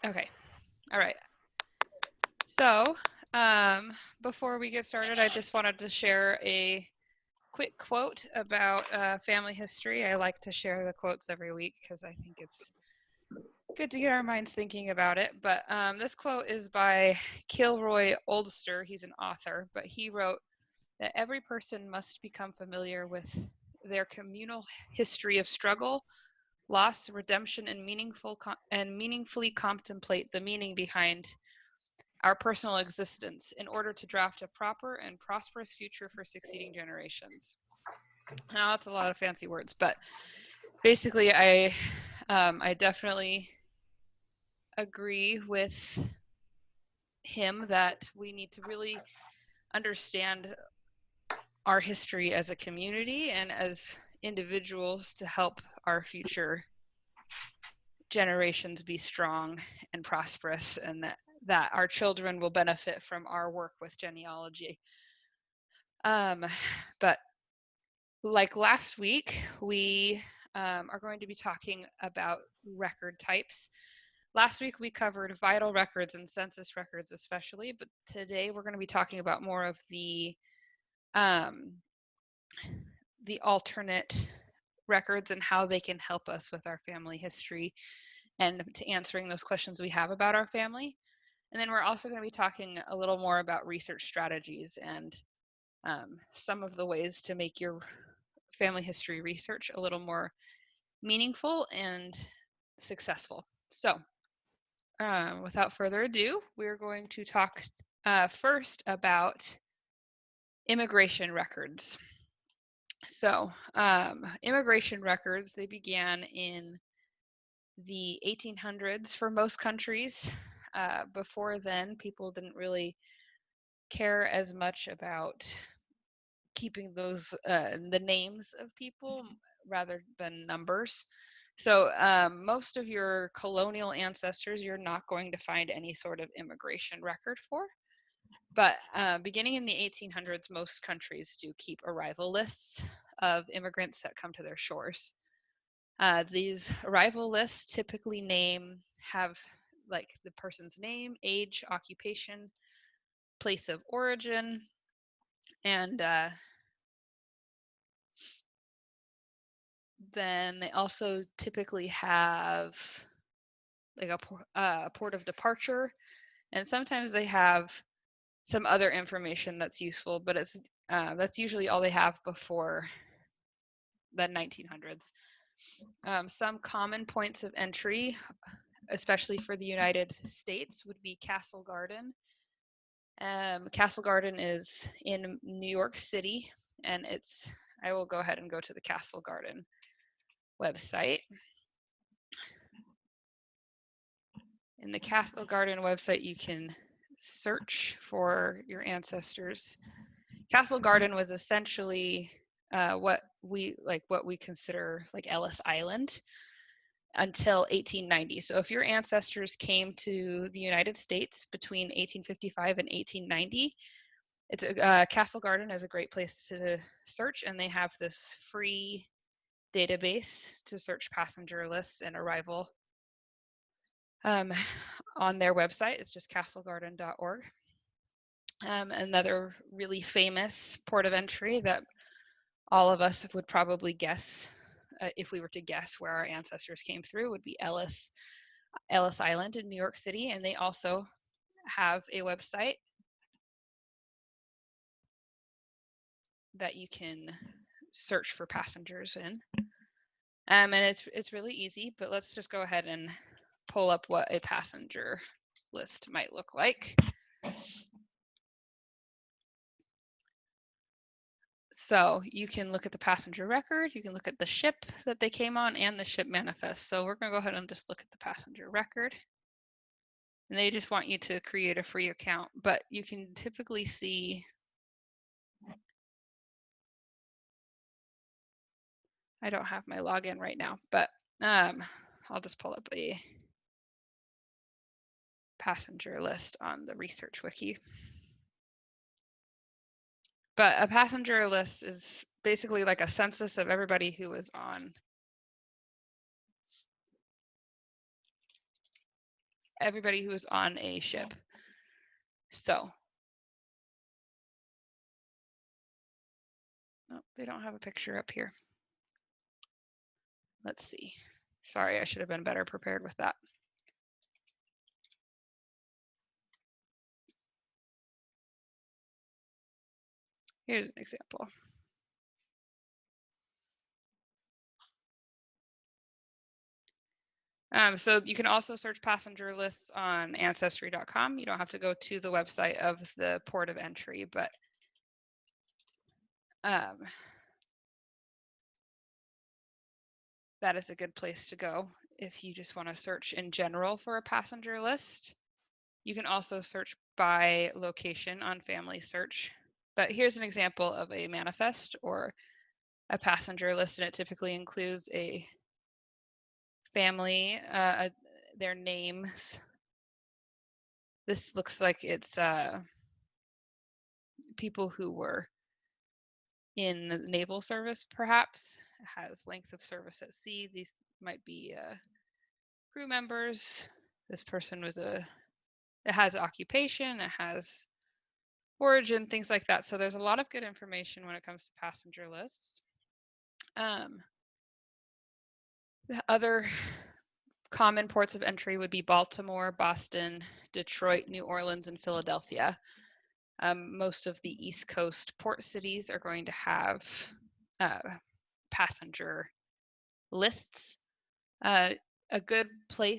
Okay. All right. So before we get started, I just wanted to share a quick quote about family history. I like to share the quotes every week because I think it's good to get our minds thinking about it. But this quote is by Kilroy Oldster. He's an author, but he wrote that every person must become familiar with their communal history of struggle, loss, redemption, and meaningfully contemplate the meaning behind our personal existence in order to draft a proper and prosperous future for succeeding generations. Now, that's a lot of fancy words, but basically, I definitely agree with him that we need to really understand our history as a community and as individuals to help our future generations be strong and prosperous, and that our children will benefit from our work with genealogy. But like last week, we are going to be talking about record types. Last week we covered vital records and census records especially, but today we're going to be talking about more of the alternate records and how they can help us with our family history and to answering those questions we have about our family. And then we're also going to be talking a little more about research strategies and some of the ways to make your family history research a little more meaningful and successful. So without further ado, we're going to talk first about immigration records. So immigration records, they began in the 1800s for most countries. Before then, people didn't really care as much about keeping those the names of people rather than numbers. So most of your colonial ancestors, you're not going to find any sort of immigration record for. But beginning in the 1800s, most countries do keep arrival lists of immigrants that come to their shores. These arrival lists typically have like the person's name, age, occupation, place of origin, and then they also typically have like a port of departure, and sometimes they have some other information that's useful, but that's usually all they have before the 1900s. Some common points of entry, especially for the United States, would be Castle Garden. Castle Garden is in New York City, and I will go ahead and go to the Castle Garden website. In the Castle Garden website, you can search for your ancestors. Castle Garden was essentially what we consider like Ellis Island until 1890. So if your ancestors came to the United States between 1855 and 1890, Castle Garden is a great place to search, and they have this free database to search passenger lists and arrival on their website. It's just castlegarden.org. Another really famous port of entry that all of us would probably guess, if we were to guess where our ancestors came through, would be Ellis Island in New York City, and they also have a website that you can search for passengers in. And it's really easy, but let's just go ahead and pull up what a passenger list might look like. So you can look at the passenger record, you can look at the ship that they came on, and the ship manifest. So we're going to go ahead and just look at the passenger record. And they just want you to create a free account, but you can typically see I don't have my login right now, but I'll just pull up a passenger list on the research wiki. But a passenger list is basically like a census of everybody who was on everybody who was on a ship. So, oh, they don't have a picture up here. Let's see. Sorry, I should have been better prepared with that. Here's an example. So you can also search passenger lists on ancestry.com. You don't have to go to the website of the port of entry, but that is a good place to go if you just want to search in general for a passenger list. You can also search by location on Family Search. But here's an example of a manifest or a passenger list, and it typically includes a family, their names. This looks like it's people who were in the naval service, perhaps. It has length of service at sea. These might be crew members. This person was it has occupation, it has origin, things like that. So there's a lot of good information when it comes to passenger lists. The other common ports of entry would be Baltimore, Boston, Detroit, New Orleans, and Philadelphia. Most of the East Coast port cities are going to have passenger lists. A good way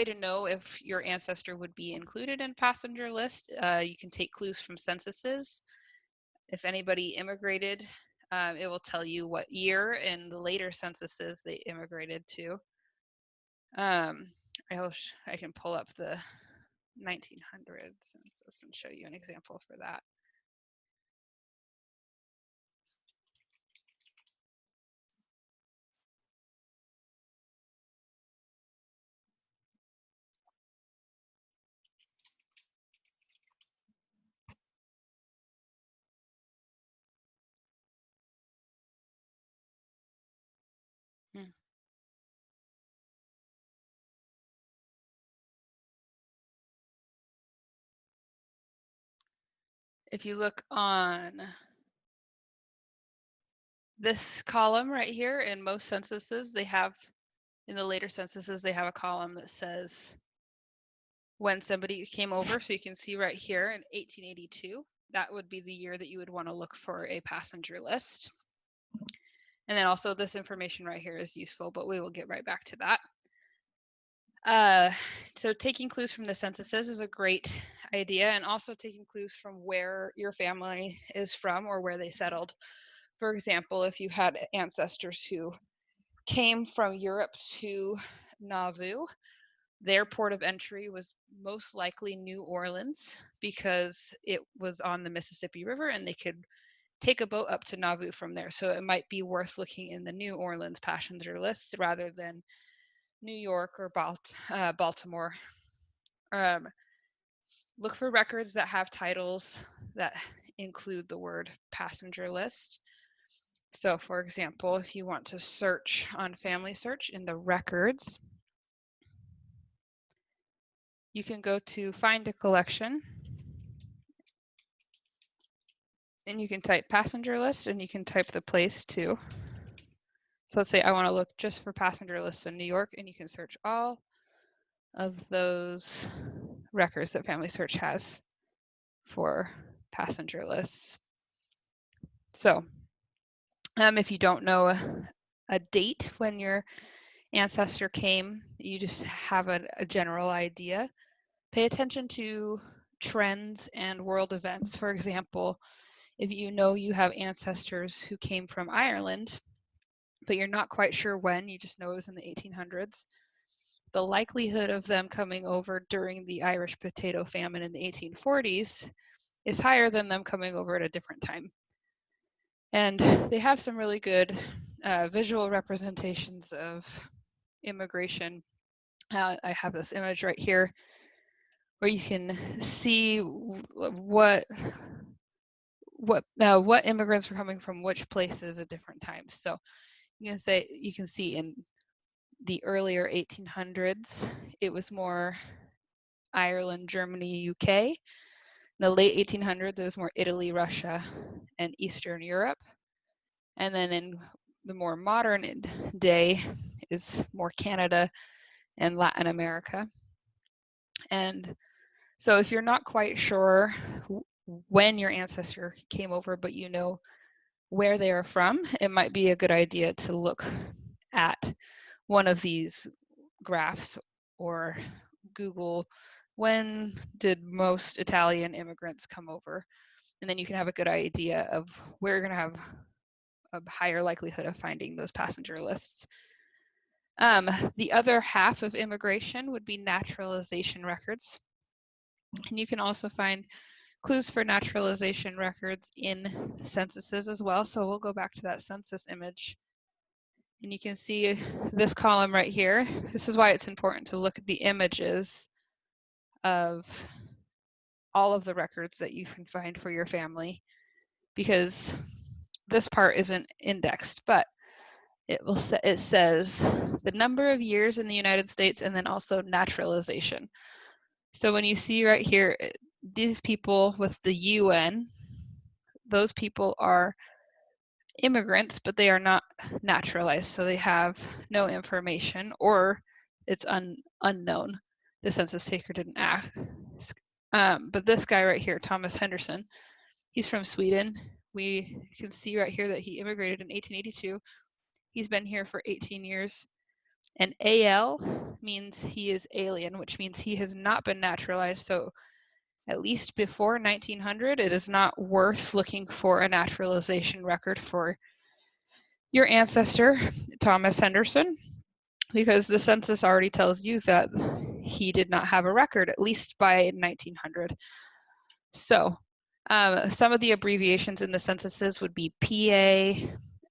to know if your ancestor would be included in passenger list, you can take clues from censuses. If anybody immigrated, it will tell you what year in the later censuses they immigrated to. I can pull up the 1900 census and show you an example for that. If you look on this column right here, in most censuses, in the later censuses, they have a column that says when somebody came over. So you can see right here in 1882, that would be the year that you would want to look for a passenger list. And then also this information right here is useful, but we will get right back to that. So taking clues from the censuses is a great idea, and also taking clues from where your family is from or where they settled. For example, if you had ancestors who came from Europe to Nauvoo, their port of entry was most likely New Orleans because it was on the Mississippi River and they could take a boat up to Nauvoo from there. So it might be worth looking in the New Orleans passenger lists rather than New York or Baltimore. Look for records that have titles that include the word passenger list. So for example, if you want to search on Family Search in the records, you can go to Find a Collection and you can type passenger list and you can type the place too. So let's say I want to look just for passenger lists in New York, and you can search all of those records that Family Search has for passenger lists. So if you don't know a date when your ancestor came, you just have a general idea. Pay attention to trends and world events. For example, if you know you have ancestors who came from Ireland, but you're not quite sure when, you just know it was in the 1800s, the likelihood of them coming over during the Irish potato famine in the 1840s is higher than them coming over at a different time. And they have some really good visual representations of immigration. I have this image right here where you can see what immigrants were coming from which places at different times. So you can see in the earlier 1800s, it was more Ireland, Germany, UK. In the late 1800s, it was more Italy, Russia, and Eastern Europe. And then in the more modern day is more Canada and Latin America. And so if you're not quite sure when your ancestor came over, but you know where they are from, it might be a good idea to look at one of these graphs or Google when did most Italian immigrants come over, and then you can have a good idea of where you're going to have a higher likelihood of finding those passenger lists. The other half of immigration would be naturalization records, and you can also find clues for naturalization records in censuses as well. So we'll go back to that census image. And you can see this column right here. This is why it's important to look at the images of all of the records that you can find for your family, because this part isn't indexed, but it says the number of years in the United States and then also naturalization. So when you see right here, these people with the UN, those people are immigrants, but they are not naturalized, so they have no information, or it's unknown. The census taker didn't ask. But this guy right here, Thomas Henderson, he's from Sweden. We can see right here that he immigrated in 1882. He's been here for 18 years. And AL means he is alien, which means he has not been naturalized. So at least before 1900, it is not worth looking for a naturalization record for your ancestor, Thomas Henderson, because the census already tells you that he did not have a record, at least by 1900. So some of the abbreviations in the censuses would be PA.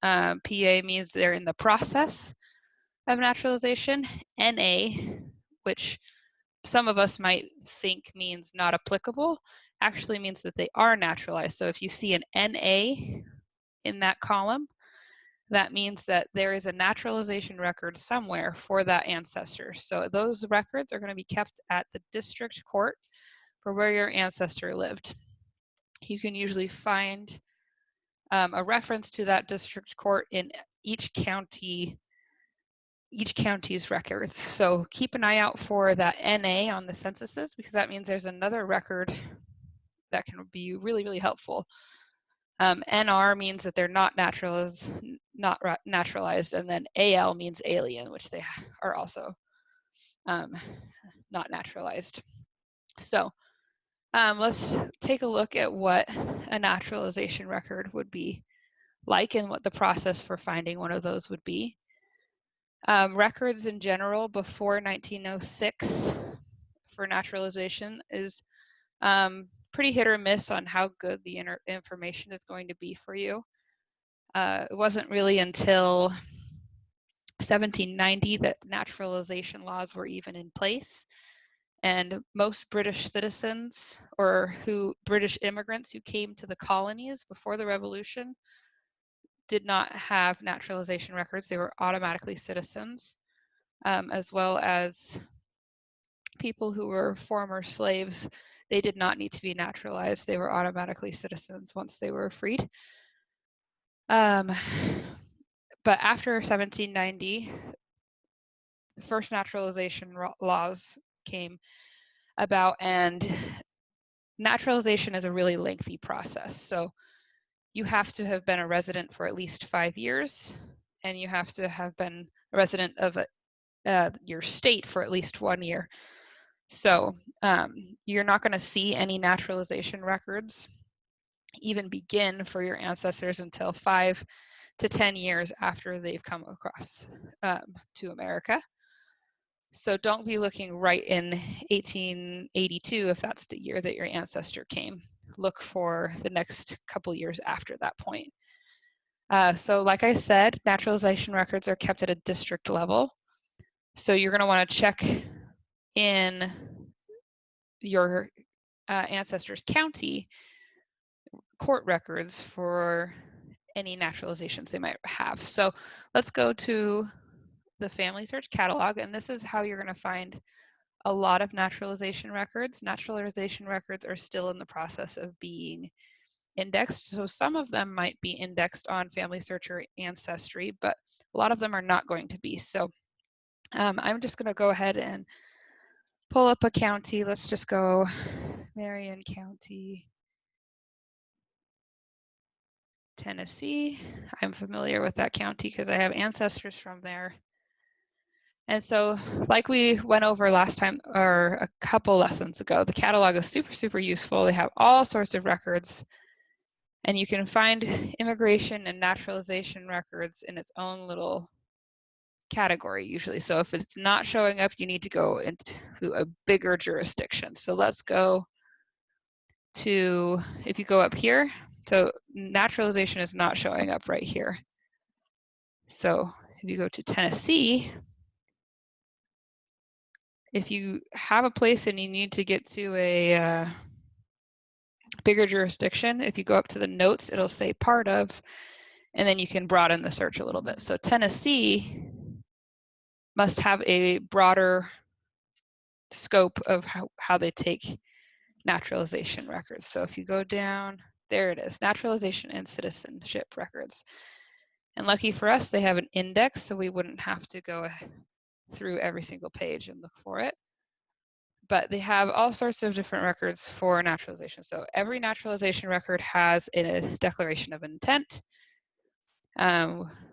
PA means they're in the process of naturalization. NA, which some of us might think means not applicable, actually means that they are naturalized. So if you see an NA in that column, that means that there is a naturalization record somewhere for that ancestor. So those records are going to be kept at the district court for where your ancestor lived. You can usually find a reference to that district court in each county's records. So keep an eye out for that NA on the censuses, because that means there's another record that can be really, really helpful. NR means that they're not naturalized, and then AL means alien, which they are also not naturalized. So let's take a look at what a naturalization record would be like and what the process for finding one of those would be. Records in general before 1906 for naturalization is pretty hit or miss on how good the information is going to be for you. It wasn't really until 1790 that naturalization laws were even in place. And most British citizens or British immigrants who came to the colonies before the Revolution did not have naturalization records. They were automatically citizens, as well as people who were former slaves. They did not need to be naturalized. They were automatically citizens once they were freed. But after 1790, the first naturalization laws came about, and naturalization is a really lengthy process. So you have to have been a resident for at least 5 years, and you have to have been a resident of your state for at least 1 year. So you're not going to see any naturalization records even begin for your ancestors until 5 to 10 years after they've come across to America. So don't be looking right in 1882 if that's the year that your ancestor came. Look for the next couple years after that point. So like I said, naturalization records are kept at a district level. So you're going to want to check in your ancestor's county court records for any naturalizations they might have. So let's go to the Family Search Catalog, and this is how you're going to find a lot of naturalization records. Naturalization records are still in the process of being indexed, so some of them might be indexed on Family Search or Ancestry, but a lot of them are not going to be. So I'm just going to go ahead and pull up a county. Let's just go Marion County, Tennessee. I'm familiar with that county because I have ancestors from there. And so, like we went over last time, or a couple lessons ago, the catalog is super, super useful. They have all sorts of records, and you can find immigration and naturalization records in its own little category usually. So if it's not showing up, you need to go into a bigger jurisdiction. So let's go to, if you go up here, so naturalization is not showing up right here. So if you go to Tennessee, if you have a place and you need to get to a bigger jurisdiction, if you go up to the notes, it'll say part of, and then you can broaden the search a little bit. So Tennessee must have a broader scope of how they take naturalization records. So if you go down, there it is, naturalization and citizenship records. And lucky for us, they have an index, so we wouldn't have to go through every single page and look for it. But they have all sorts of different records for naturalization. So every naturalization record has a declaration of intent,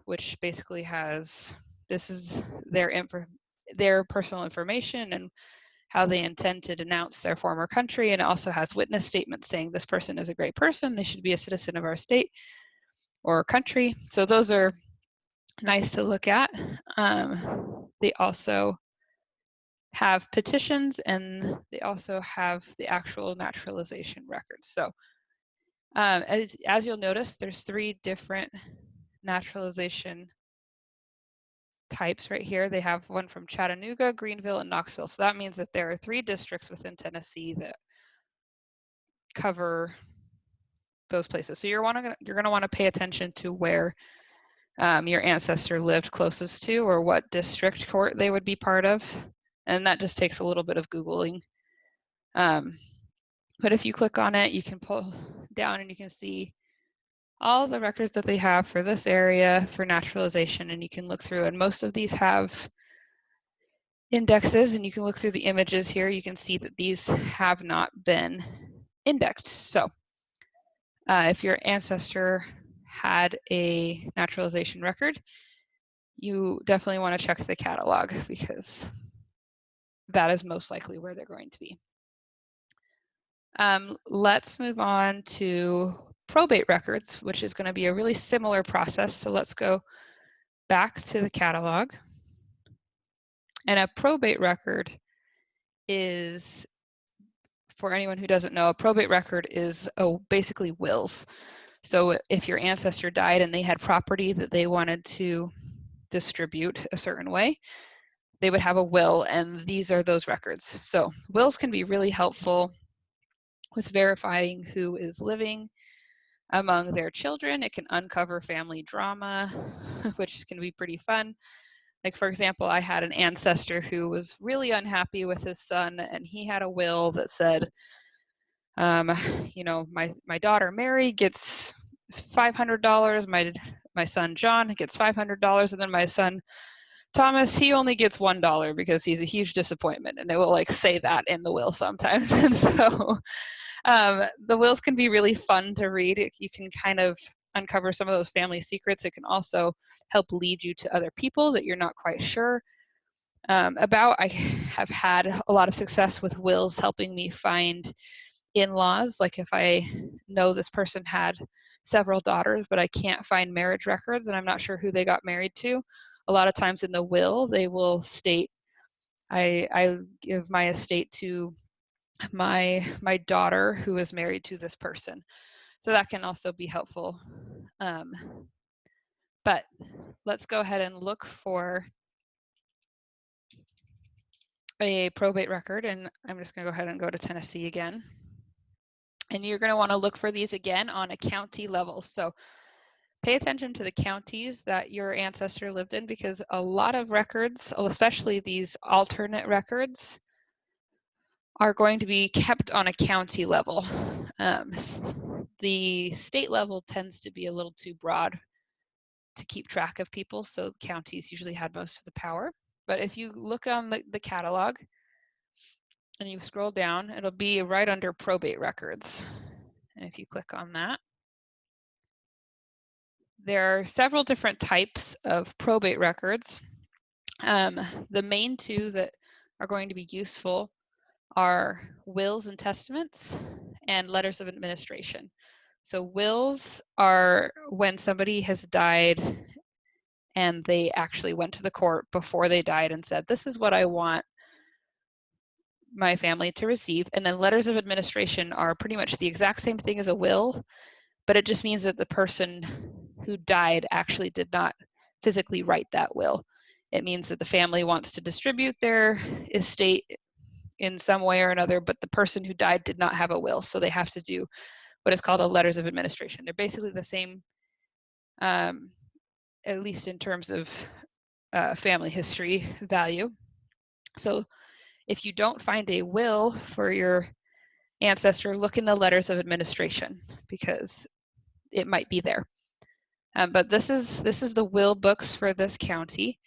which basically has, this is their personal information and how they intend to denounce their former country, and it also has witness statements saying this person is a great person, they should be a citizen of our state or country. So those are nice to look at. They also have petitions, and they also have the actual naturalization records. So as you'll notice, there's 3 different naturalization types right here. They have one from Chattanooga, Greenville, and Knoxville. So that means that there are 3 districts within Tennessee that cover those places. So you're going to want to pay attention to where your ancestor lived closest to, or what district court they would be part of. And that just takes a little bit of Googling. But if you click on it, you can pull down and you can see all the records that they have for this area for naturalization, and you can look through, and most of these have indexes, and you can look through the images here. You can see that these have not been indexed. So if your ancestor had a naturalization record, you definitely want to check the catalog because that is most likely where they're going to be. Let's move on to probate records, which is going to be a really similar process. So let's go back to the catalog. And a probate record is, for anyone who doesn't know, a probate record is basically wills. So if your ancestor died and they had property that they wanted to distribute a certain way, they would have a will, and these are those records. So wills can be really helpful with verifying who is living among their children. It can uncover family drama, which can be pretty fun. Like, for example, I had an ancestor who was really unhappy with his son, and he had a will that said, you know, my daughter Mary gets $500, my son John gets $500, and then my son Thomas, he only gets $1 because he's a huge disappointment, and it will like say that in the will sometimes. And so the wills can be really fun to read. You can kind of uncover some of those family secrets. It can also help lead you to other people that you're not quite sure about. I have had a lot of success with wills helping me find in-laws. Like if I know this person had several daughters, but I can't find marriage records and I'm not sure who they got married to, a lot of times in the will, they will state, I give my estate to my daughter who is married to this person. So that can also be helpful. But let's go ahead and look for a probate record, and I'm just going to go ahead and go to Tennessee again. And you're going to want to look for these again on a county level. So pay attention to the counties that your ancestor lived in, because a lot of records, especially these alternate records, are going to be kept on a county level. The state level tends to be a little too broad to keep track of people, so counties usually had most of the power. But if you look on the catalog and you scroll down, it'll be right under probate records. And if you click on that, there are several different types of probate records. The main two that are going to be useful are wills and testaments and letters of administration. So wills are when somebody has died and they actually went to the court before they died and said, this is what I want my family to receive. And then letters of administration are pretty much the exact same thing as a will, but it just means that the person who died actually did not physically write that will. It means that the family wants to distribute their estate in some way or another, but the person who died did not have a will, so they have to do what is called a letters of administration. They're basically the same, at least in terms of family history value. So if you don't find a will for your ancestor, look in the letters of administration, because it might be there. But this is the will books for this county.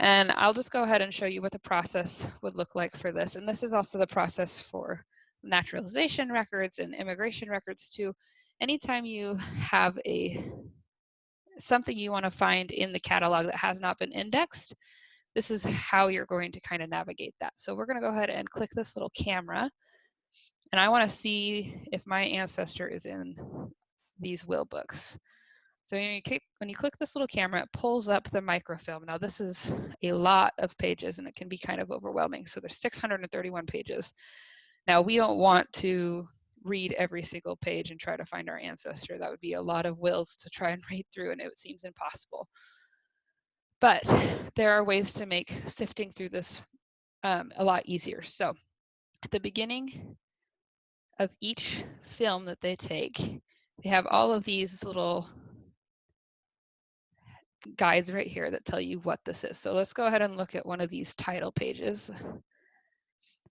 And I'll just go ahead and show you what the process would look like for this. And this is also the process for naturalization records and immigration records too. Anytime you have something you want to find in the catalog that has not been indexed, this is how you're going to kind of navigate that. So we're going to go ahead and click this little camera. And I want to see if my ancestor is in these will books. So when you click this little camera, it pulls up the microfilm. Now this is a lot of pages and it can be kind of overwhelming. So there's 631 pages. Now we don't want to read every single page and try to find our ancestor. That would be a lot of wills to try and read through, and it seems impossible. But there are ways to make sifting through this a lot easier. So at the beginning of each film that they take, they have all of these little guides right here that tell you what this is. So let's go ahead and look at one of these title pages.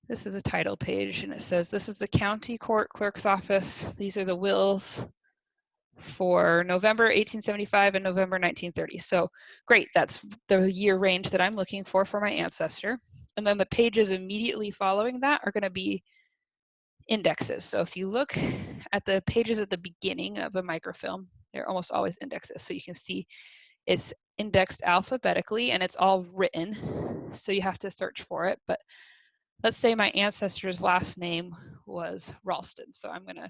This is a title page, and it says this is the county court clerk's office. These are the wills for November 1875 and November 1930. So great, that's the year range that I'm looking for my ancestor. And then the pages immediately following that are going to be indexes. So if you look at the pages at the beginning of a microfilm, they're almost always indexes. So you can see it's indexed alphabetically and it's all written. So you have to search for it. But let's say my ancestor's last name was Ralston. So I'm going to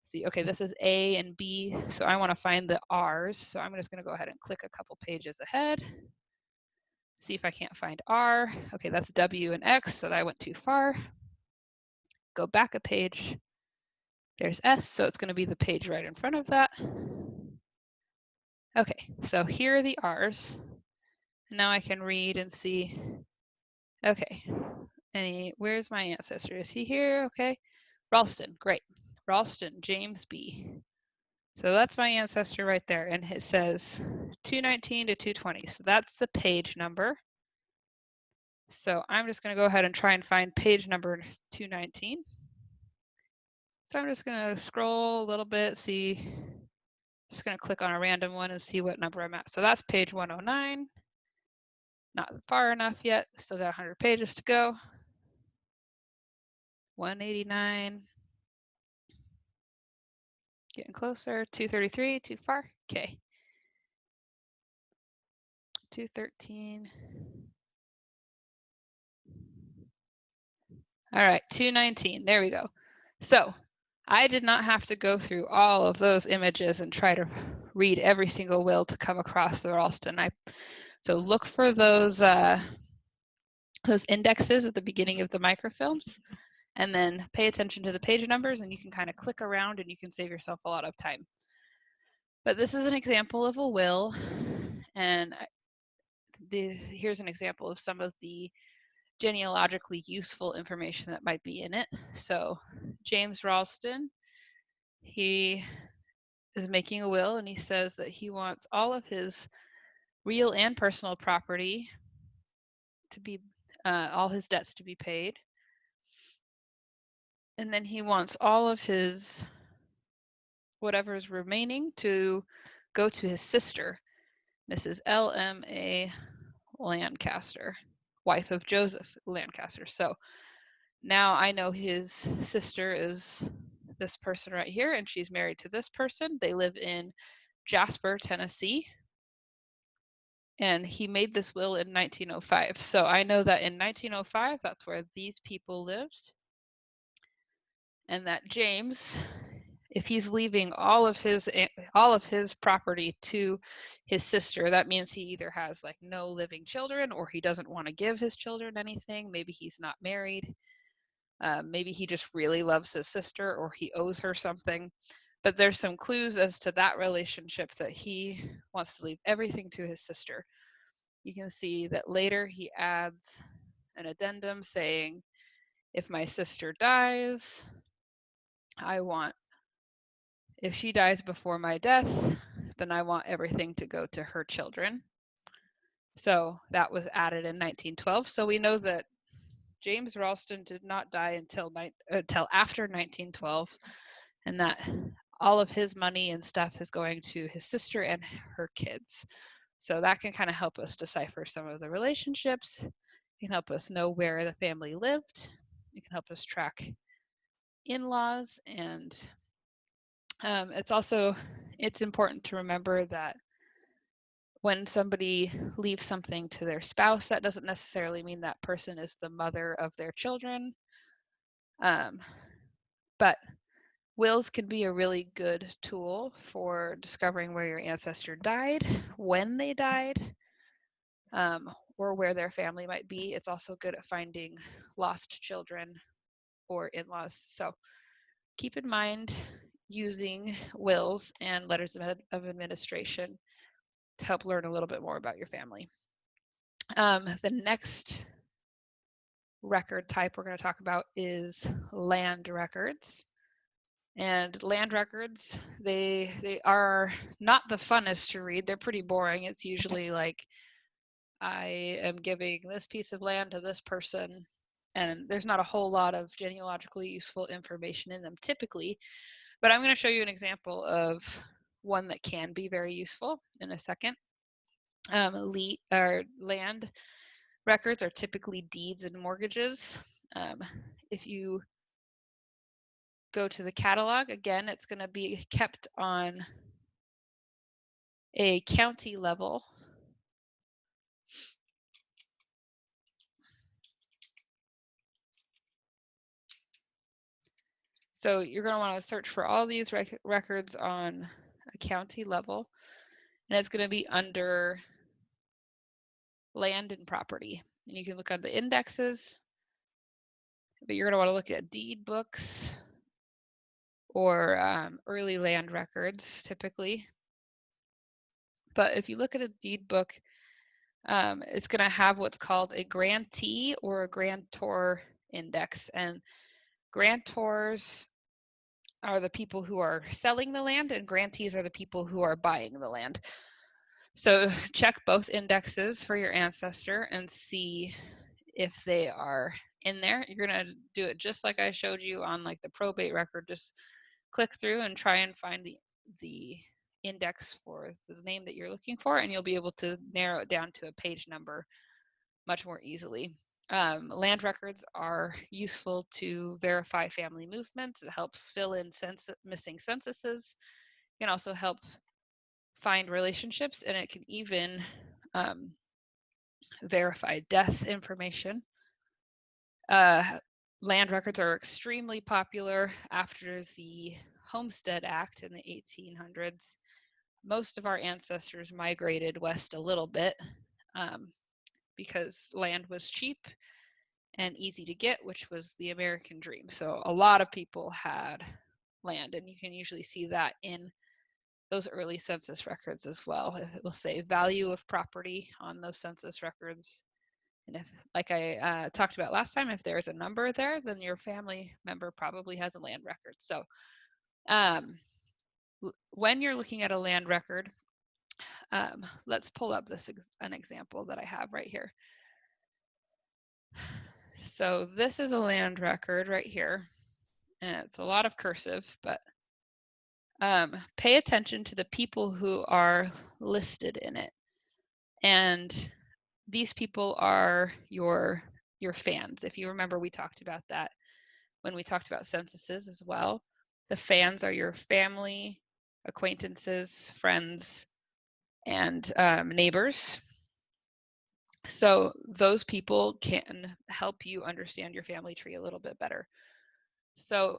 see, okay, this is A and B. So I want to find the R's. So I'm just going to go ahead and click a couple pages ahead. See if I can't find R. Okay, that's W and X. So I went too far. Go back a page. There's S. So it's going to be the page right in front of that. Okay, so here are the R's. Now I can read and see, okay, where's my ancestor? Is he here? Okay, Ralston, great. Ralston, James B. So that's my ancestor right there, and it says 219 to 220. So that's the page number. So I'm just going to go ahead and try and find page number 219. So I'm just going to scroll a little bit, just going to click on a random one and see what number I'm at. So that's page 109. Not far enough yet. Still got 100 pages to go. 189. Getting closer. 233. Too far. Okay. 213. All right. 219. There we go. So I did not have to go through all of those images and try to read every single will to come across the Ralston. So look for those indexes at the beginning of the microfilms, and then pay attention to the page numbers, and you can kind of click around and you can save yourself a lot of time. But this is an example of a will, and here's an example of some of the genealogically useful information that might be in it. So James Ralston, he is making a will, and he says that he wants all of his real and personal property to be, all his debts to be paid. And then he wants all of his, whatever is remaining, to go to his sister, Mrs. L.M.A. Lancaster, wife of Joseph Lancaster. So now I know his sister is this person right here, and she's married to this person. They live in Jasper, Tennessee. And he made this will in 1905. So I know that in 1905, that's where these people lived. And that James, if he's leaving all of his property to his sister, that means he either has like no living children, or he doesn't want to give his children anything. Maybe he's not married. Maybe he just really loves his sister, or he owes her something. But there's some clues as to that relationship, that he wants to leave everything to his sister. You can see that later he adds an addendum saying, if my sister dies, if she dies before my death, then I want everything to go to her children. So that was added in 1912. So we know that James Ralston did not die until after 1912, and that all of his money and stuff is going to his sister and her kids. So that can kind of help us decipher some of the relationships. It can help us know where the family lived. It can help us track in-laws, and it's important to remember that when somebody leaves something to their spouse, that doesn't necessarily mean that person is the mother of their children. But wills can be a really good tool for discovering where your ancestor died, when they died, or where their family might be. It's also good at finding lost children or in-laws. So keep in mind using wills and letters of administration to help learn a little bit more about your family. The next record type we're going to talk about is land records. And land records, they are not the funnest to read. They're pretty boring. It's usually like, I am giving this piece of land to this person, and there's not a whole lot of genealogically useful information in them typically. But I'm going to show you an example of one that can be very useful in a second. Land records are typically deeds and mortgages. If you go to the catalog, again, it's going to be kept on a county level. So you're going to want to search for all these records on a county level, and it's going to be under land and property. And you can look on the indexes, but you're going to want to look at deed books or early land records typically. But if you look at a deed book, it's going to have what's called a grantee or a grantor index. And grantors are the people who are selling the land, and grantees are the people who are buying the land. So check both indexes for your ancestor and see if they are in there. You're going to do it just like I showed you on like the probate record. Just click through and try and find the index for the name that you're looking for, and you'll be able to narrow it down to a page number much more easily. Land records are useful to verify family movements. It helps fill in missing censuses. It can also help find relationships, and it can even verify death information. Land records are extremely popular after the Homestead Act in the 1800s. Most of our ancestors migrated west a little bit because land was cheap and easy to get, which was the American dream. So a lot of people had land, and you can usually see that in those early census records as well. It will say value of property on those census records. And if, like I talked about last time, if there's a number there, then your family member probably has a land record. So when you're looking at a land record, let's pull up an example that I have right here. So this is a land record right here, and it's a lot of cursive, but pay attention to the people who are listed in it. And these people are your fans. If you remember, we talked about that when we talked about censuses as well. The fans are your family, acquaintances, friends, and neighbors. So those people can help you understand your family tree a little bit better. So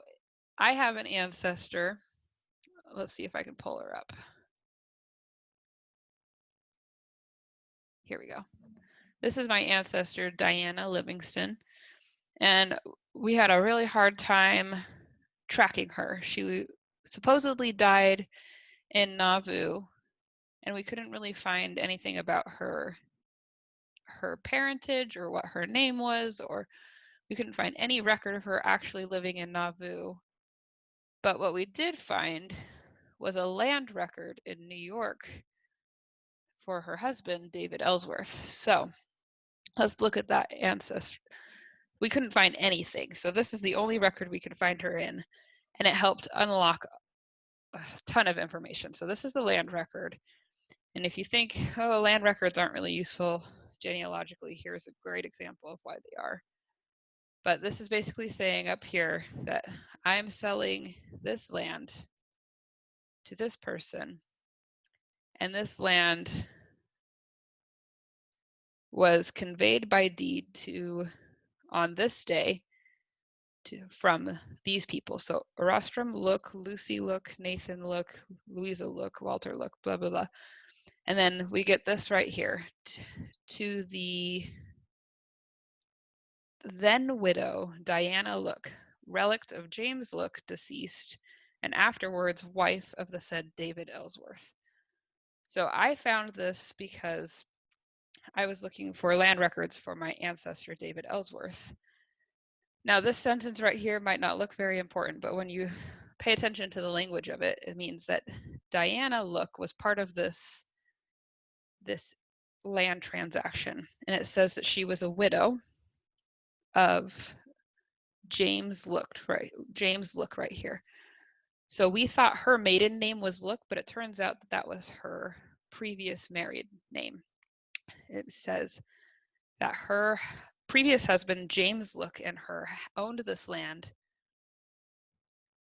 I have an ancestor. Let's see if I can pull her up. Here we go. This is my ancestor, Diana Livingston. And we had a really hard time tracking her. She supposedly died in Nauvoo, and we couldn't really find anything about her parentage or what her name was, or we couldn't find any record of her actually living in Nauvoo. But what we did find was a land record in New York for her husband, David Ellsworth. So let's look at that ancestor. We couldn't find anything. So this is the only record we could find her in, and it helped unlock a ton of information. So this is the land record. And if you think, oh, land records aren't really useful genealogically, here's a great example of why they are. But this is basically saying up here that I'm selling this land to this person, and this land was conveyed by deed to on this day from these people. So Erostrum Look, Lucy Look, Nathan Look, Louisa Look, Walter Look, blah, blah, blah. And then we get this right here, to the then widow, Diana Look, relict of James Look, deceased, and afterwards wife of the said David Ellsworth. So I found this because I was looking for land records for my ancestor, David Ellsworth. Now, this sentence right here might not look very important, but when you pay attention to the language of it, it means that Diana Look was part of this land transaction. And it says that she was a widow of James Look right here. So we thought her maiden name was Look, but it turns out that was her previous married name. It says that her previous husband, James Look, and her owned this land.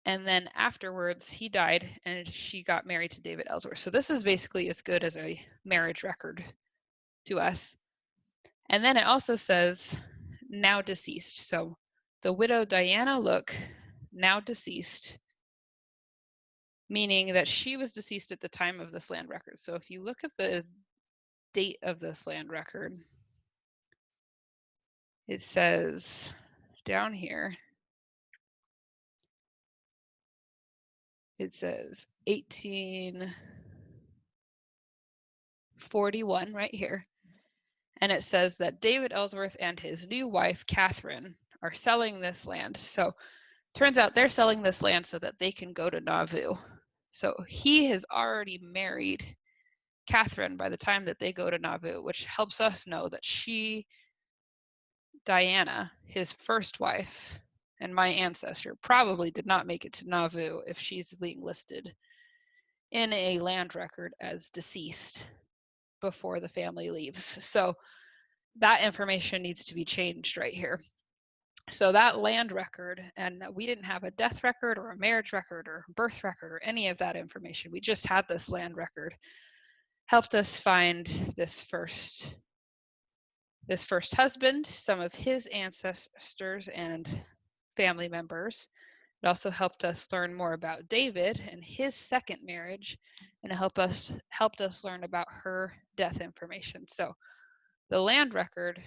And then afterwards, he died and she got married to David Ellsworth. So this is basically as good as a marriage record to us. And then it also says now deceased. So the widow Diana Look, now deceased, meaning that she was deceased at the time of this land record. So if you look at the date of this land record, it says down here, it says 1841 right here. And it says that David Ellsworth and his new wife, Catherine, are selling this land. So turns out they're selling this land so that they can go to Nauvoo. So he has already married Catherine by the time that they go to Nauvoo, which helps us know that she, Diana, his first wife, and my ancestor, probably did not make it to Nauvoo if she's being listed in a land record as deceased before the family leaves. So that information needs to be changed right here. So that land record, and we didn't have a death record or a marriage record or birth record or any of that information. We just had this land record. Helped us find this first husband, some of his ancestors and family members. It also helped us learn more about David and his second marriage, and it helped us learn about her death information. So the land records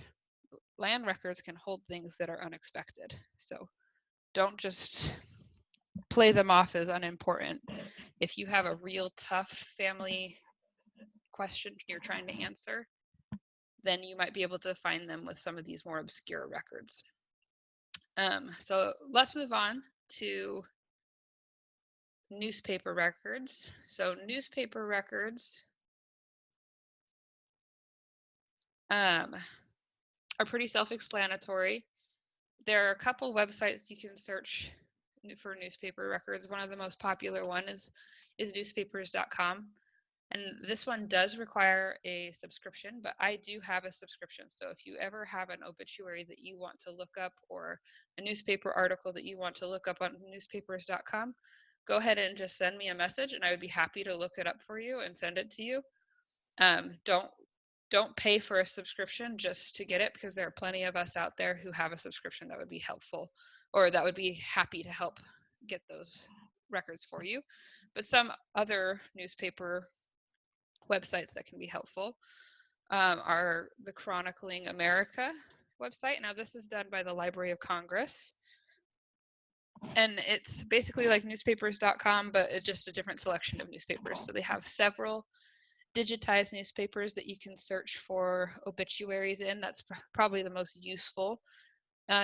can hold things that are unexpected. So don't just play them off as unimportant. If you have a real tough family question you're trying to answer, then you might be able to find them with some of these more obscure records. So let's move on to newspaper records. So newspaper records are pretty self-explanatory. There are a couple websites you can search for newspaper records. One of the most popular one is newspapers.com. And this one does require a subscription, but I do have a subscription. So if you ever have an obituary that you want to look up or a newspaper article that you want to look up on newspapers.com, go ahead and just send me a message and I would be happy to look it up for you and send it to you. Don't pay for a subscription just to get it, because there are plenty of us out there who have a subscription that would be helpful, or that would be happy to help get those records for you. But some other newspaper websites that can be helpful are the Chronicling America website. Now this is done by the Library of Congress, and it's basically like newspapers.com, but it's just a different selection of newspapers. So they have several digitized newspapers that you can search for obituaries in. That's probably the most useful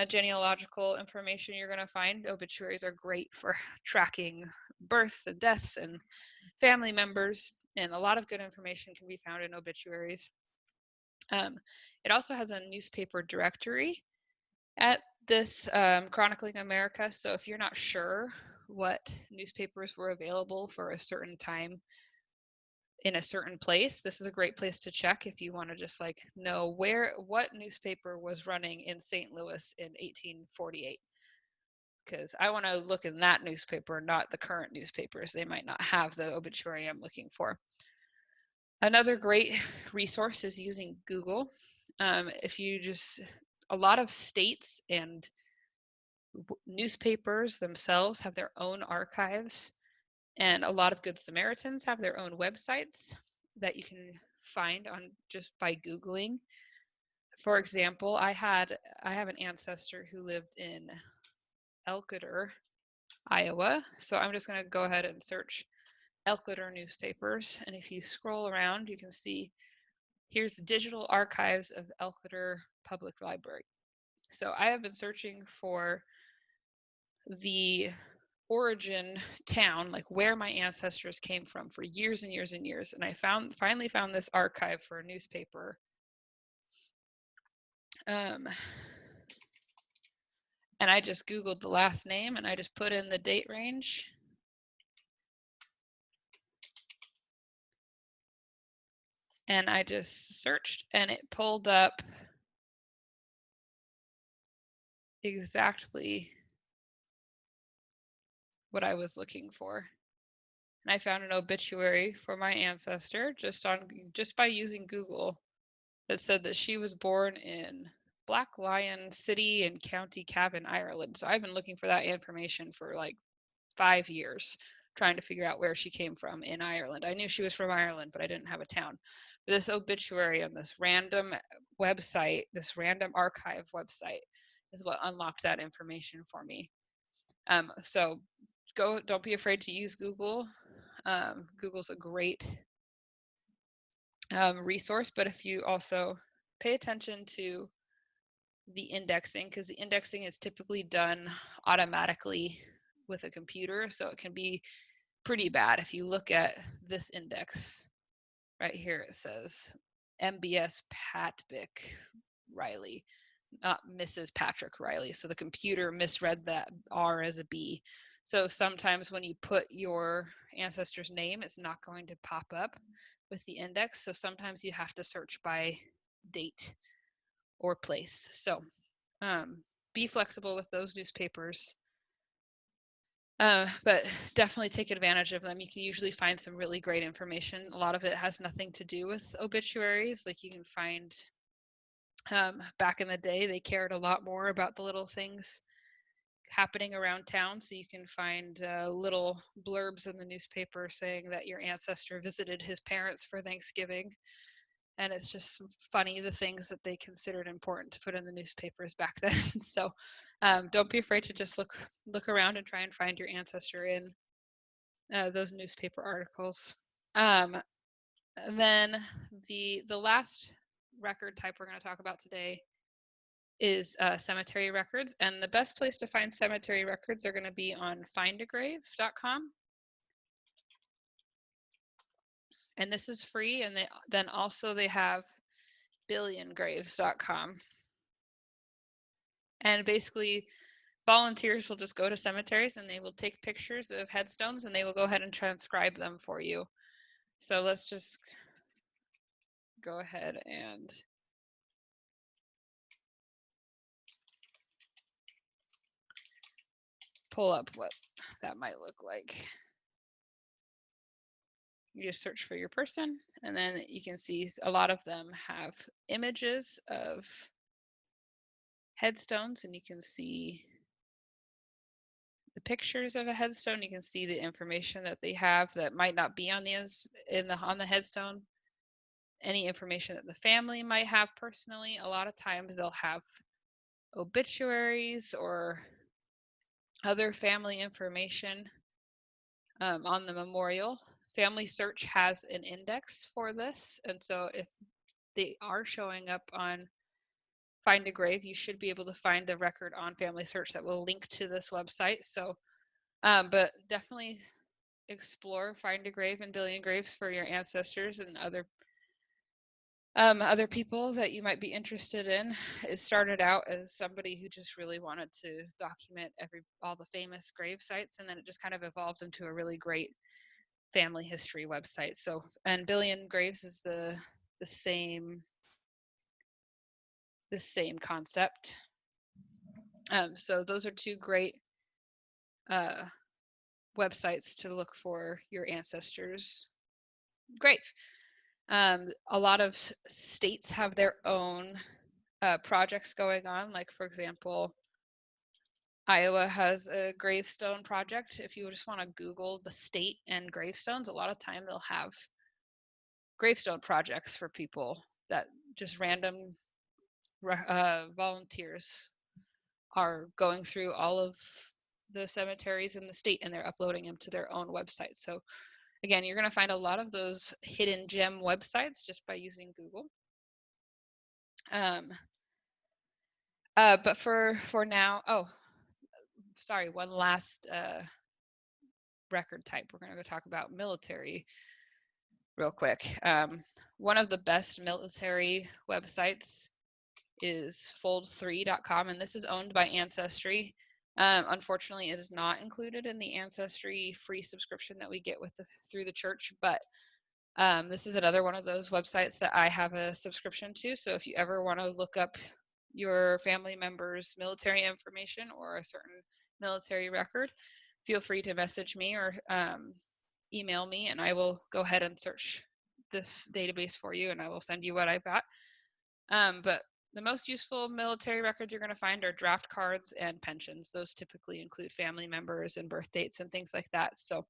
genealogical information you're going to find. Obituaries are great for tracking births and deaths and family members, and a lot of good information can be found in obituaries. It also has a newspaper directory at this Chronicling America. So if you're not sure what newspapers were available for a certain time in a certain place, this is a great place to check if you want to just like know what newspaper was running in St. Louis in 1848. Because I want to look in that newspaper, not the current newspapers. They might not have the obituary I'm looking for. Another great resource is using Google. If you just, a lot of states and newspapers themselves have their own archives, and a lot of Good Samaritans have their own websites that you can find on just by Googling. For example, I have an ancestor who lived in Elkader, Iowa. So I'm just going to go ahead and search Elkader newspapers. And if you scroll around, you can see here's digital archives of Elkader Public Library. So I have been searching for the origin town, like where my ancestors came from, for years and years and years. And I finally found this archive for a newspaper. And I just Googled the last name and I just put in the date range. And I just searched and it pulled up exactly what I was looking for. And I found an obituary for my ancestor just by using Google that said that she was born in Black Lion City and County Cavan, Ireland. So I've been looking for that information for like 5 years, trying to figure out where she came from in Ireland. I knew she was from Ireland, but I didn't have a town. But this obituary on this random website, this random archive website, is what unlocked that information for me. So don't be afraid to use Google. Google's a great resource, but if you also pay attention to the indexing, because the indexing is typically done automatically with a computer, so it can be pretty bad. If you look at this index right here, it says MBS Patbick Riley, not Mrs. Patrick Riley. So the computer misread that R as a B. So sometimes when you put your ancestor's name, it's not going to pop up with the index. So sometimes you have to search by date or place. So be flexible with those newspapers. But definitely take advantage of them. You can usually find some really great information. A lot of it has nothing to do with obituaries. Like you can find back in the day, they cared a lot more about the little things happening around town. So you can find little blurbs in the newspaper saying that your ancestor visited his parents for Thanksgiving. And it's just funny the things that they considered important to put in the newspapers back then. So don't be afraid to just look around and try and find your ancestor in those newspaper articles. And then the last record type we're going to talk about today is cemetery records. And the best place to find cemetery records are going to be on findagrave.com. And this is free. And then also they have billiongraves.com. And basically, volunteers will just go to cemeteries and they will take pictures of headstones and they will go ahead and transcribe them for you. So let's just go ahead and pull up what that might look like. You just search for your person, and then you can see a lot of them have images of headstones, and you can see the pictures of a headstone. You can see the information that they have that might not be on the headstone. Any information that the family might have personally. A lot of times they'll have obituaries or other family information on the memorial. Family Search has an index for this, and so if they are showing up on Find a Grave, you should be able to find the record on Family Search that will link to this website. So, but definitely explore Find a Grave and Billion Graves for your ancestors and other people that you might be interested in. It started out as somebody who just really wanted to document all the famous grave sites, and then it just kind of evolved into a really great family history website. So, and Billion Graves is the same concept. So those are two great websites to look for your ancestors' grave. A lot of states have their own projects going on. Like, for example, Iowa has a gravestone project. If you just want to Google the state and gravestones, a lot of time they'll have gravestone projects for people that just random volunteers are going through all of the cemeteries in the state and they're uploading them to their own website. So again, you're going to find a lot of those hidden gem websites just by using Google. But for now, sorry, one last record type. We're going to go talk about military real quick. One of the best military websites is fold3.com, and this is owned by Ancestry. Unfortunately, it is not included in the Ancestry free subscription that we get through the church, but this is another one of those websites that I have a subscription to. So if you ever want to look up your family member's military information or a certain military record, feel free to message me or email me, and I will go ahead and search this database for you, and I will send you what I've got. But the most useful military records you're going to find are draft cards and pensions. Those typically include family members and birth dates and things like that. So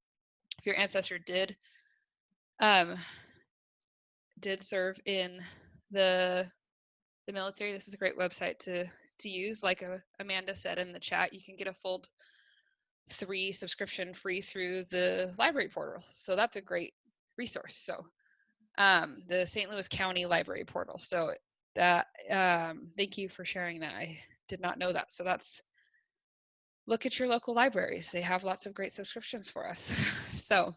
if your ancestor did serve in the military, this is a great website to use. Like Amanda said in the chat, you can get a Fold 3 subscription free through the library portal. So that's a great resource. So the St. Louis County Library portal. So that thank you for sharing that. I did not know that. So look at your local libraries. They have lots of great subscriptions for us. So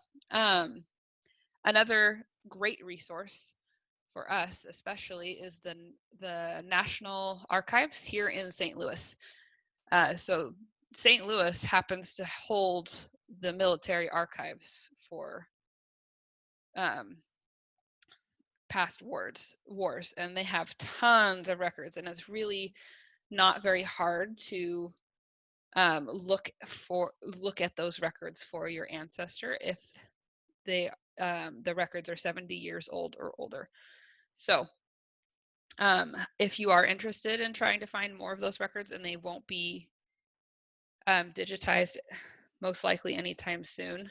another great resource for us especially is the National Archives here in St. Louis. So St. Louis happens to hold the military archives for past wars, and they have tons of records, and it's really not very hard to look at those records for your ancestor if the records are 70 years old or older. So if you are interested in trying to find more of those records, and they won't be digitized most likely anytime soon,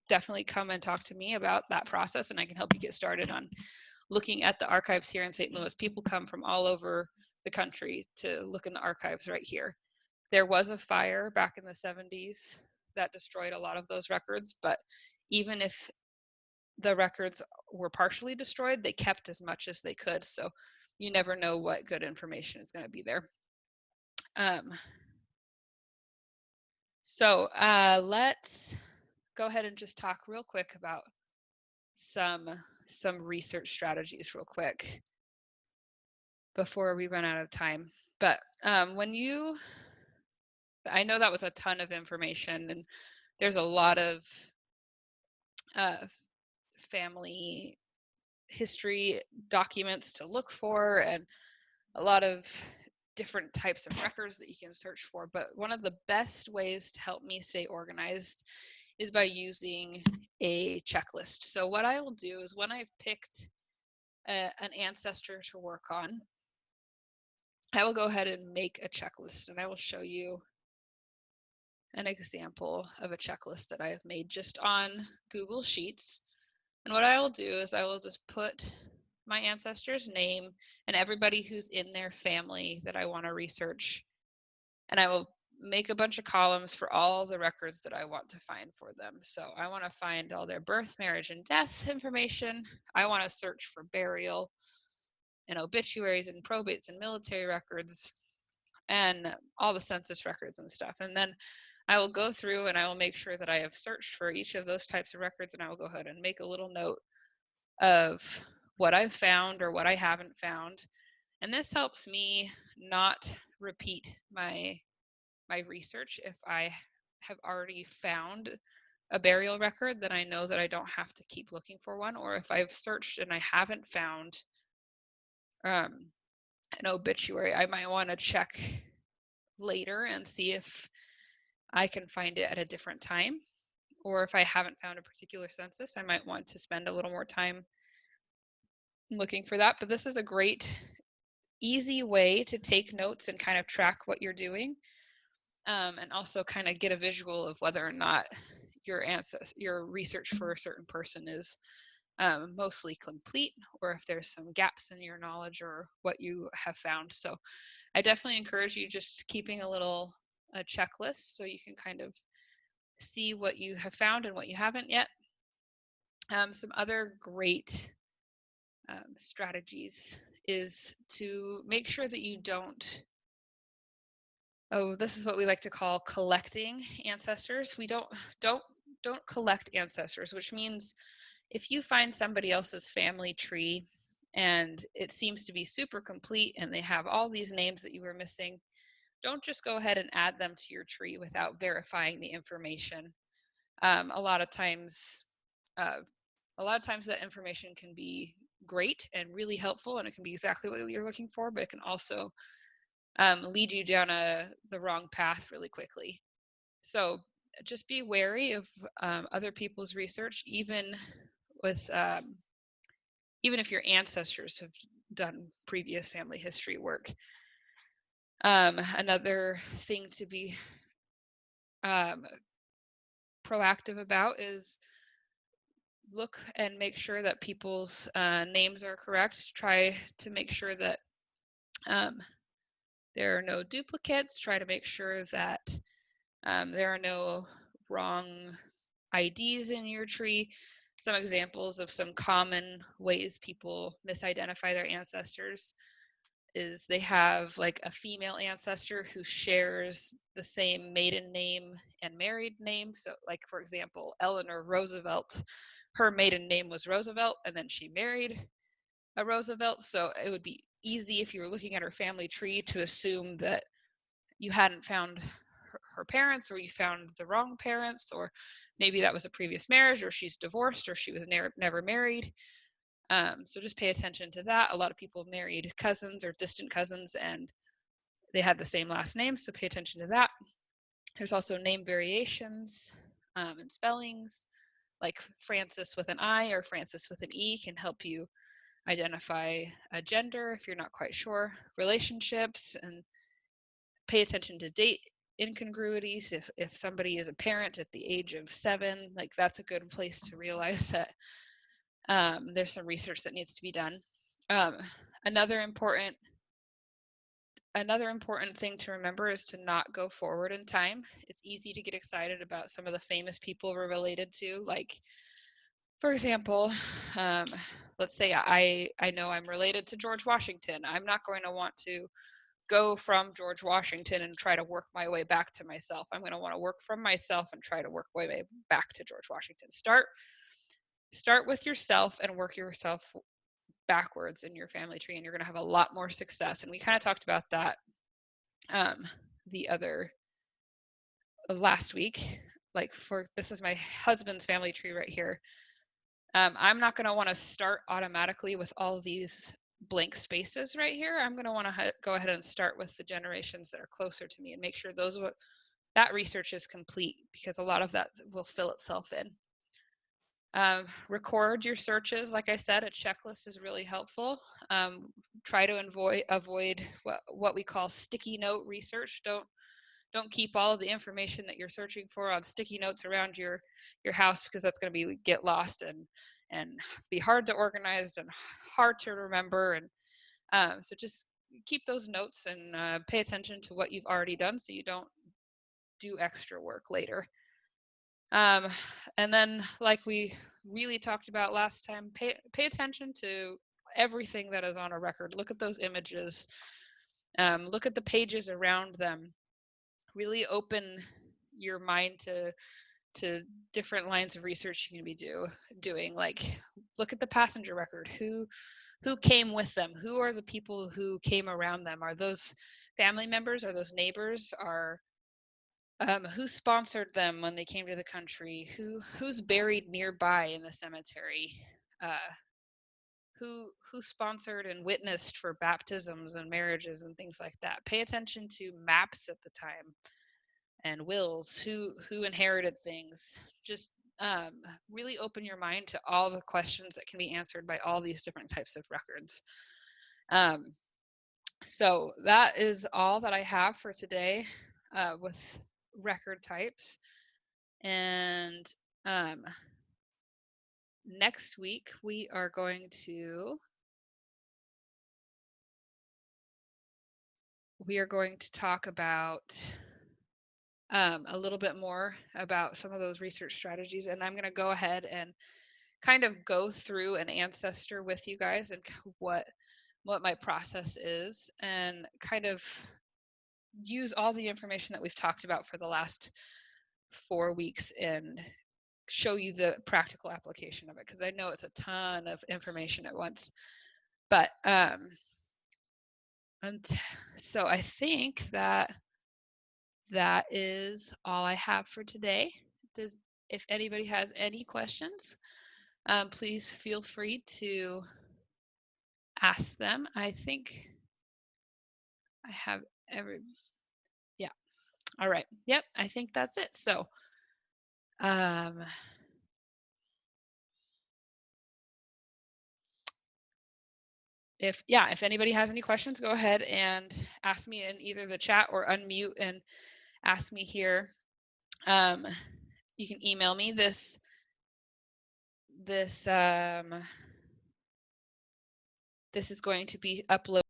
definitely come and talk to me about that process, and I can help you get started on looking at the archives here in St. Louis. People come from all over the country to look in the archives right here. There was a fire back in the 70s that destroyed a lot of those records, but even if the records were partially destroyed, they kept as much as they could. So you never know what good information is going to be there. So let's go ahead and just talk real quick about some research strategies real quick before we run out of time. But I know that was a ton of information, and there's a lot of uh, family history documents to look for, and a lot of different types of records that you can search for. But one of the best ways to help me stay organized is by using a checklist. So what I will do is when I've picked an ancestor to work on, I will go ahead and make a checklist, and I will show you an example of a checklist that I have made just on Google Sheets. And what I will do is I will just put my ancestor's name and everybody who's in their family that I want to research. And I will make a bunch of columns for all the records that I want to find for them. So I want to find all their birth, marriage, and death information. I want to search for burial and obituaries and probates and military records and all the census records and stuff. And then I will go through and I will make sure that I have searched for each of those types of records, and I will go ahead and make a little note of what I've found or what I haven't found. And this helps me not repeat my research. If I have already found a burial record, then I know that I don't have to keep looking for one. Or if I've searched and I haven't found an obituary, I might want to check later and see if I can find it at a different time. Or if I haven't found a particular census, I might want to spend a little more time looking for that. But this is a great, easy way to take notes and kind of track what you're doing, and also kind of get a visual of whether or not your research for a certain person is mostly complete, or if there's some gaps in your knowledge or what you have found. So I definitely encourage you just keeping a checklist so you can kind of see what you have found and what you haven't yet. Some other great strategies is to make sure that you don't, this is what we like to call collecting ancestors. We don't collect ancestors, which means if you find somebody else's family tree and it seems to be super complete and they have all these names that you were missing, don't just go ahead and add them to your tree without verifying the information. A lot of times that information can be great and really helpful, and it can be exactly what you're looking for, but it can also lead you down the wrong path really quickly. So just be wary of other people's research, even if your ancestors have done previous family history work. Another thing to be proactive about is look and make sure that people's names are correct. Try to make sure that there are no duplicates. Try to make sure that there are no wrong IDs in your tree. Some examples of some common ways people misidentify their ancestors is they have like a female ancestor who shares the same maiden name and married name. So like, for example, Eleanor Roosevelt, her maiden name was Roosevelt, and then she married a Roosevelt. So it would be easy if you were looking at her family tree to assume that you hadn't found her parents, or you found the wrong parents, or maybe that was a previous marriage, or she's divorced, or she was never married. So just pay attention to that. A lot of people married cousins or distant cousins and they had the same last name, so pay attention to that. There's also name variations and spellings, like Francis with an I or Francis with an E can help you identify a gender if you're not quite sure. Relationships, and pay attention to date incongruities. If somebody is a parent at the age of 7, like that's a good place to realize that there's some research that needs to be done. Another important thing to remember is to not go forward in time. It's easy to get excited about some of the famous people we're related to. Like, for example, let's say I know I'm related to George Washington. I'm not going to want to go from George Washington and try to work my way back to myself. I'm going to want to work from myself and try to work my way back to George Washington. Start start with yourself and work yourself backwards in your family tree, and you're going to have a lot more success. And we kind of talked about that the other last week. Like, for this is my husband's family tree right here. I'm not going to want to start automatically with all these blank spaces right here. I'm going to want to go ahead and start with the generations that are closer to me and make sure that research is complete, because a lot of that will fill itself in. Record your searches. Like I said, a checklist is really helpful. Try to avoid what we call sticky note research. Don't keep all of the information that you're searching for on sticky notes around your house, because that's going to get lost and be hard to organize and hard to remember. And so just keep those notes and pay attention to what you've already done, so you don't do extra work later. And then, like we really talked about last time, pay attention to everything that is on a record. Look at those images. Look at the pages around them. Really open your mind to different lines of research you can be doing. Like, look at the passenger record. Who came with them? Who are the people who came around them? Are those family members? Are those neighbors? Who sponsored them when they came to the country? Who's buried nearby in the cemetery? Who sponsored and witnessed for baptisms and marriages and things like that? Pay attention to maps at the time and wills. Who inherited things? Just really open your mind to all the questions that can be answered by all these different types of records. So that is all that I have for today with record types. And next week we are going to talk about a little bit more about some of those research strategies, and I'm going to go ahead and kind of go through an ancestor with you guys and what my process is, and kind of use all the information that we've talked about for the last 4 weeks and show you the practical application of it, because I know it's a ton of information at once. But so I think that is all I have for today. If anybody has any questions, please feel free to ask them. I think I have yeah. All right. Yep. I think that's it. So, if anybody has any questions, go ahead and ask me in either the chat or unmute and ask me here. You can email me this is going to be uploaded